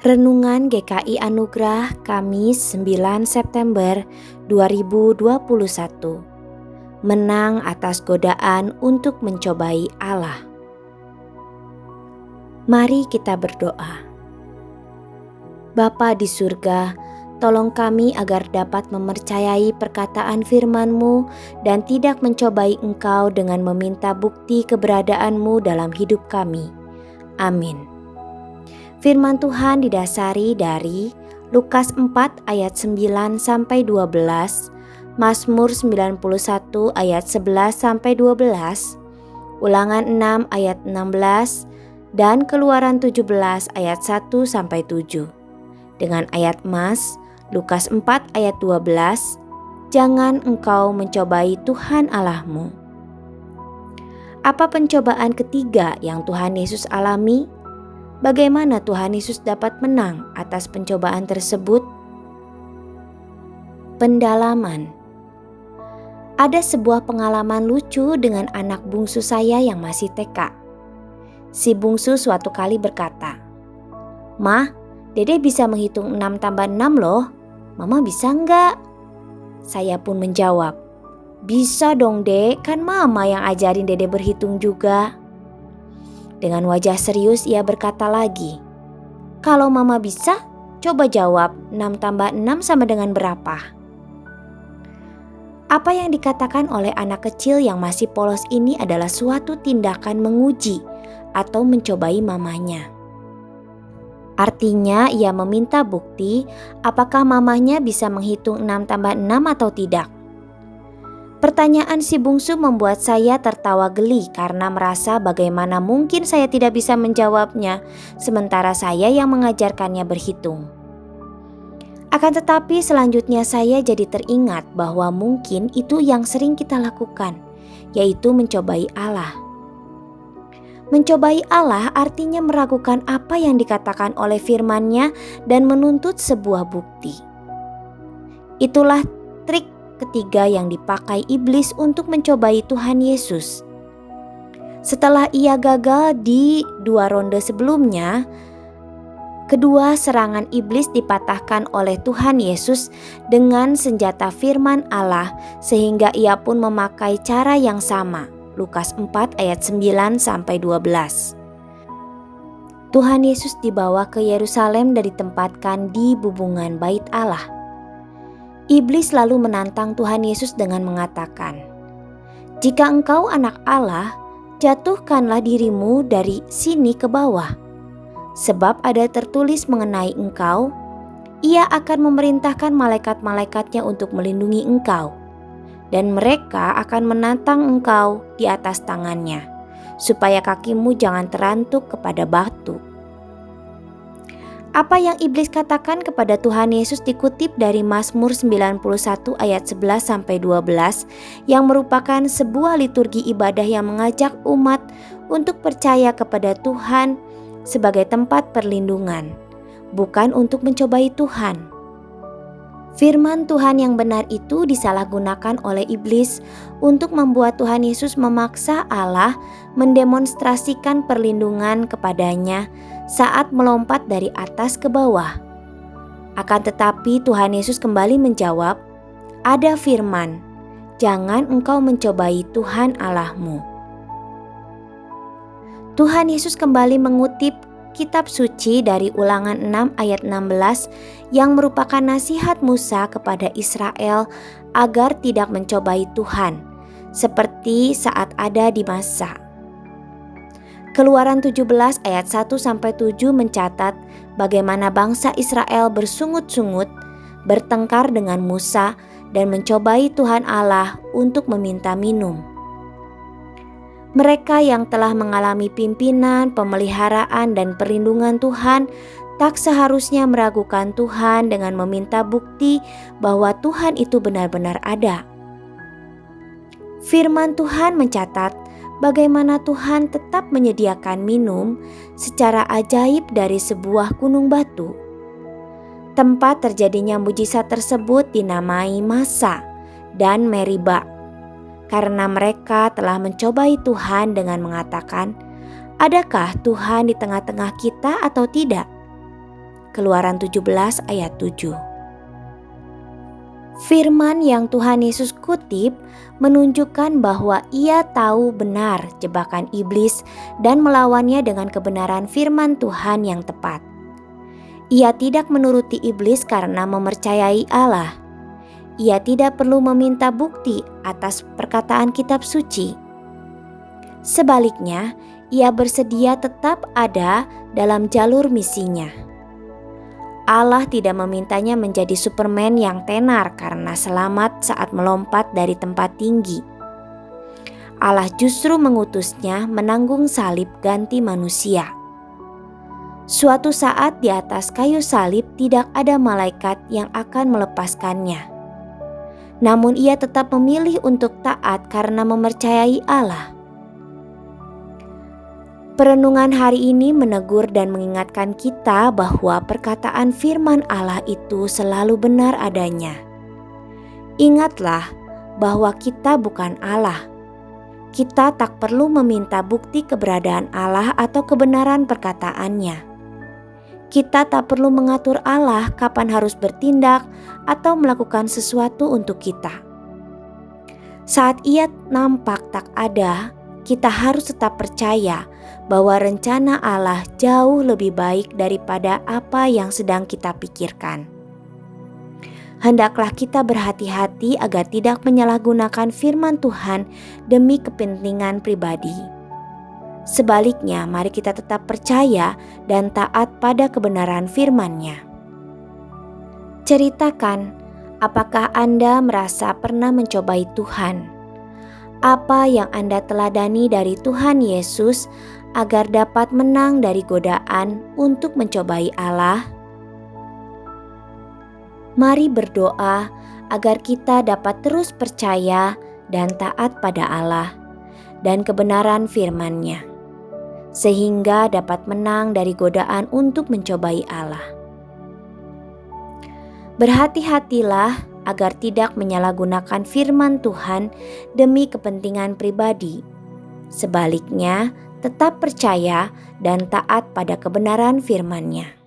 Renungan GKI Anugerah Kamis 9 September 2021. Menang atas godaan untuk mencobai Allah. Mari kita berdoa. Bapa di surga, tolong kami agar dapat mempercayai perkataan firman-Mu dan tidak mencobai Engkau dengan meminta bukti keberadaan-Mu dalam hidup kami. Amin. Firman Tuhan didasari dari Lukas 4 ayat 9-12, Mazmur 91 ayat 11-12, Ulangan 6 ayat 16, dan Keluaran 17 ayat 1-7. Dengan ayat mas, Lukas 4 ayat 12, jangan engkau mencobai Tuhan Allahmu. Apa pencobaan ketiga yang Tuhan Yesus alami? Bagaimana Tuhan Yesus dapat menang atas pencobaan tersebut? Pendalaman. Ada sebuah pengalaman lucu dengan anak bungsu saya yang masih TK. Si bungsu suatu kali berkata, "Mah, Dede bisa menghitung 6 tambah 6 loh. Mama bisa enggak?" Saya pun menjawab, "Bisa dong Dek, kan Mama yang ajarin Dede berhitung juga." Dengan wajah serius ia berkata lagi, "Kalau Mama bisa, coba jawab 6 tambah 6 sama dengan berapa?" Apa yang dikatakan oleh anak kecil yang masih polos ini adalah suatu tindakan menguji atau mencobai mamanya. Artinya ia meminta bukti apakah mamanya bisa menghitung 6 tambah 6 atau tidak. Pertanyaan si bungsu membuat saya tertawa geli karena merasa bagaimana mungkin saya tidak bisa menjawabnya sementara saya yang mengajarkannya berhitung. Akan tetapi selanjutnya saya jadi teringat bahwa mungkin itu yang sering kita lakukan, yaitu mencobai Allah. Mencobai Allah artinya meragukan apa yang dikatakan oleh firman-Nya dan menuntut sebuah bukti. Itulah trik ketiga yang dipakai iblis untuk mencobai Tuhan Yesus. Setelah ia gagal di 2 ronde sebelumnya, kedua serangan iblis dipatahkan oleh Tuhan Yesus dengan senjata firman Allah sehingga ia pun memakai cara yang sama. Lukas 4 ayat 9-12. Tuhan Yesus dibawa ke Yerusalem dan ditempatkan di bubungan bait Allah. Iblis lalu menantang Tuhan Yesus dengan mengatakan, "Jika engkau anak Allah, jatuhkanlah dirimu dari sini ke bawah. Sebab ada tertulis mengenai engkau, ia akan memerintahkan malaikat-malaikatnya untuk melindungi engkau. Dan mereka akan menantang engkau di atas tangannya, supaya kakimu jangan terantuk kepada batu." Apa yang iblis katakan kepada Tuhan Yesus dikutip dari Mazmur 91 ayat 11-12 yang merupakan sebuah liturgi ibadah yang mengajak umat untuk percaya kepada Tuhan sebagai tempat perlindungan, bukan untuk mencobai Tuhan. Firman Tuhan yang benar itu disalahgunakan oleh iblis untuk membuat Tuhan Yesus memaksa Allah mendemonstrasikan perlindungan kepadanya saat melompat dari atas ke bawah. Akan tetapi Tuhan Yesus kembali menjawab, "Ada firman, jangan engkau mencobai Tuhan Allahmu." Tuhan Yesus kembali mengutip kitab suci dari Ulangan 6 ayat 16 yang merupakan nasihat Musa kepada Israel agar tidak mencobai Tuhan, seperti saat ada di Masa. Keluaran 17 ayat 1-7 mencatat bagaimana bangsa Israel bersungut-sungut, bertengkar dengan Musa dan mencobai Tuhan Allah untuk meminta minum. Mereka yang telah mengalami pimpinan, pemeliharaan, dan perlindungan Tuhan tak seharusnya meragukan Tuhan dengan meminta bukti bahwa Tuhan itu benar-benar ada. Firman Tuhan mencatat bagaimana Tuhan tetap menyediakan minum secara ajaib dari sebuah gunung batu. Tempat terjadinya mujizat tersebut dinamai Masa dan Meriba, karena mereka telah mencobai Tuhan dengan mengatakan, "Adakah Tuhan di tengah-tengah kita atau tidak?" Keluaran 17 ayat 7. Firman yang Tuhan Yesus kutip menunjukkan bahwa Ia tahu benar jebakan iblis dan melawannya dengan kebenaran firman Tuhan yang tepat. Ia tidak menuruti iblis karena mempercayai Allah. Ia tidak perlu meminta bukti atas perkataan kitab suci. Sebaliknya, ia bersedia tetap ada dalam jalur misinya. Allah tidak memintanya menjadi Superman yang tenar karena selamat saat melompat dari tempat tinggi. Allah justru mengutusnya menanggung salib ganti manusia. Suatu saat di atas kayu salib tidak ada malaikat yang akan melepaskannya. Namun ia tetap memilih untuk taat karena mempercayai Allah. Perenungan hari ini menegur dan mengingatkan kita bahwa perkataan firman Allah itu selalu benar adanya. Ingatlah bahwa kita bukan Allah. Kita tak perlu meminta bukti keberadaan Allah atau kebenaran perkataannya. Kita tak perlu mengatur Allah kapan harus bertindak atau melakukan sesuatu untuk kita. Saat Ia nampak tak ada, kita harus tetap percaya bahwa rencana Allah jauh lebih baik daripada apa yang sedang kita pikirkan. Hendaklah kita berhati-hati agar tidak menyalahgunakan firman Tuhan demi kepentingan pribadi. Sebaliknya, mari kita tetap percaya dan taat pada kebenaran firman-Nya. Ceritakan, apakah Anda merasa pernah mencobai Tuhan? Apa yang Anda teladani dari Tuhan Yesus agar dapat menang dari godaan untuk mencobai Allah? Mari berdoa agar kita dapat terus percaya dan taat pada Allah dan kebenaran firman-Nya, sehingga dapat menang dari godaan untuk mencobai Allah. Berhati-hatilah agar tidak menyalahgunakan firman Tuhan demi kepentingan pribadi. Sebaliknya, tetap percaya dan taat pada kebenaran firman-Nya.